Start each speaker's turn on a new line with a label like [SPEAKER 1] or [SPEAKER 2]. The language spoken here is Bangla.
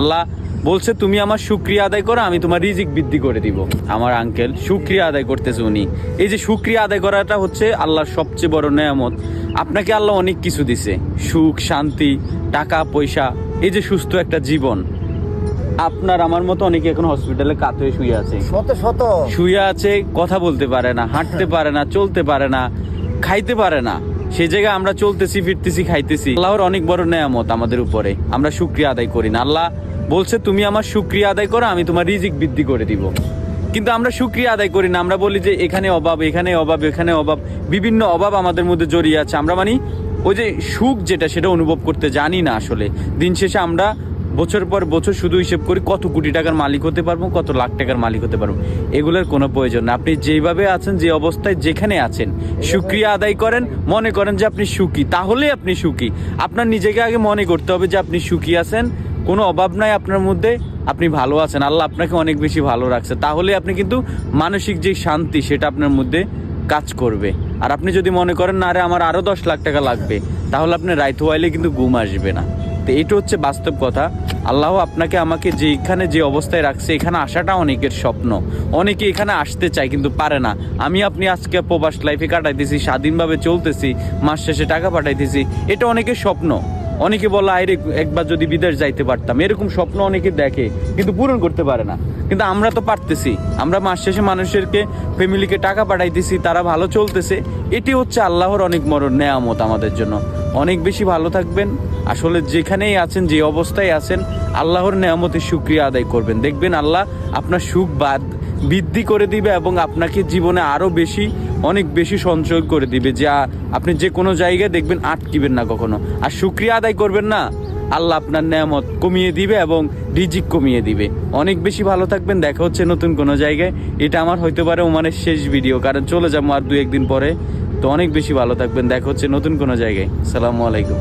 [SPEAKER 1] আল্লাহ বলছে তুমি আমার শুকরিয়া আদায় করো, আমি তোমার রিজিক বৃদ্ধি করে দিব। আমার আঙ্কেল শুকরিয়া আদায় করতেছে উনি। এই যে শুকরিয়া আদায় করাটা হচ্ছে আল্লাহর সবচেয়ে বড় নেয়ামত। আপনাকে আল্লাহ অনেক কিছু দিছে, সুখ, শান্তি, টাকা পয়সা, এই যে সুস্থ একটা জীবন। আপনার আমার মতো অনেকে এখন হসপিটালে কাত হয়ে শুয়ে আছে,
[SPEAKER 2] শত শত
[SPEAKER 1] শুয়ে আছে, কথা বলতে পারে না, হাঁটতে পারে না, চলতে পারে না, খাইতে পারে না। সেই জায়গায় আমরা চলতেছি, ফিরতেছি, খাইতেছি। আল্লাহর অনেক বড় নেয়ামত আমাদের উপরে, আমরা শুকরিয়া আদায় করি না। আল্লাহ বলছে তুমি আমার শুকরিয়া আদায় করো, আমি তোমার রিজিক বৃদ্ধি করে দিব। কিন্তু আমরা শুকরিয়া আদায় করি না। আমরা বলি যে এখানে অভাব, এখানে অভাব, এখানে অভাব, বিভিন্ন অভাব আমাদের মধ্যে জড়িয়ে আছে। আমরা ওই যে সুখ যেটা, সেটা অনুভব করতে জানি না। আসলে দিন শেষে আমরা বছর পর বছর শুধু হিসেব করি কত কোটি টাকার মালিক হতে পারবো, কত লাখ টাকার মালিক হতে পারবো। এগুলোর কোনো প্রয়োজন না। আপনি যেভাবে আছেন, যে অবস্থায় যেখানে আছেন, শুকরিয়া আদায় করেন, মনে করেন যে আপনি সুখী, তাহলেই আপনি সুখী। আপনার নিজেকে আগে মনে করতে হবে যে আপনি সুখী আছেন, কোনো অভাব নাই আপনার মধ্যে, আপনি ভালো আছেন, আল্লাহ আপনাকে অনেক বেশি ভালো রাখছে। তাহলে আপনি কিন্তু মানসিক যে শান্তি, সেটা আপনার মধ্যে কাজ করবে। আর আপনি যদি মনে করেন না আরে আমার আরও 10 লাখ টাকা লাগবে, তাহলে আপনি রাইত হওয়াইলে কিন্তু ঘুম আসবে না। তো এটা হচ্ছে বাস্তব কথা। আল্লাহ আপনাকে আমাকে যেখানে যে অবস্থায় রাখছে, এখানে আসাটা অনেকের স্বপ্ন। অনেকে এখানে আসতে চায় কিন্তু পারে না। আপনি আজকে প্রবাস লাইফে কাটাইতেছি, স্বাধীনভাবে চলতেছি, মাস শেষে টাকা পাঠাইতেছি, এটা অনেকের স্বপ্ন। অনেকে বলে আরে একবার যদি বিদেশ যাইতে পারতাম, এরকম স্বপ্ন অনেকে দেখে কিন্তু পূরণ করতে পারে না। কিন্তু আমরা তো পারতেছি। আমরা মাস শেষে মানুষেরকে, ফ্যামিলিকে টাকা পাঠাইতেছি, তারা ভালো চলতেছে। এটি হচ্ছে আল্লাহর অনেক বড় নেয়ামত আমাদের জন্য। অনেক বেশি ভালো থাকবেন। আসলে যেখানেই আছেন, যে অবস্থায় আছেন, আল্লাহর নেয়ামতের শুকরিয়া আদায় করবেন। দেখবেন আল্লাহ আপনার সুখ বৃদ্ধি করে দিবে এবং আপনাকে জীবনে আরও বেশি, অনেক বেশি সঞ্চয় করে দিবে, যা আপনি যে কোনো জায়গায় দেখবেন আটকিবেন না কখনো। আর শুকরিয়া আদায় করবেন না, আল্লাহ আপনার নেয়ামত কমিয়ে দিবে এবং রিজিক কমিয়ে দিবে। অনেক বেশি ভালো থাকবেন। দেখা হচ্ছে নতুন কোনো জায়গায়। এটা আমার হইতে পারে ওমানের শেষ ভিডিও, কারণ চলে যাবো আর 2-1 দিন পরে। তো অনেক বেশি ভালো থাকবেন। দেখা হচ্ছে নতুন কোনো জায়গায়। আসসালামু আলাইকুম।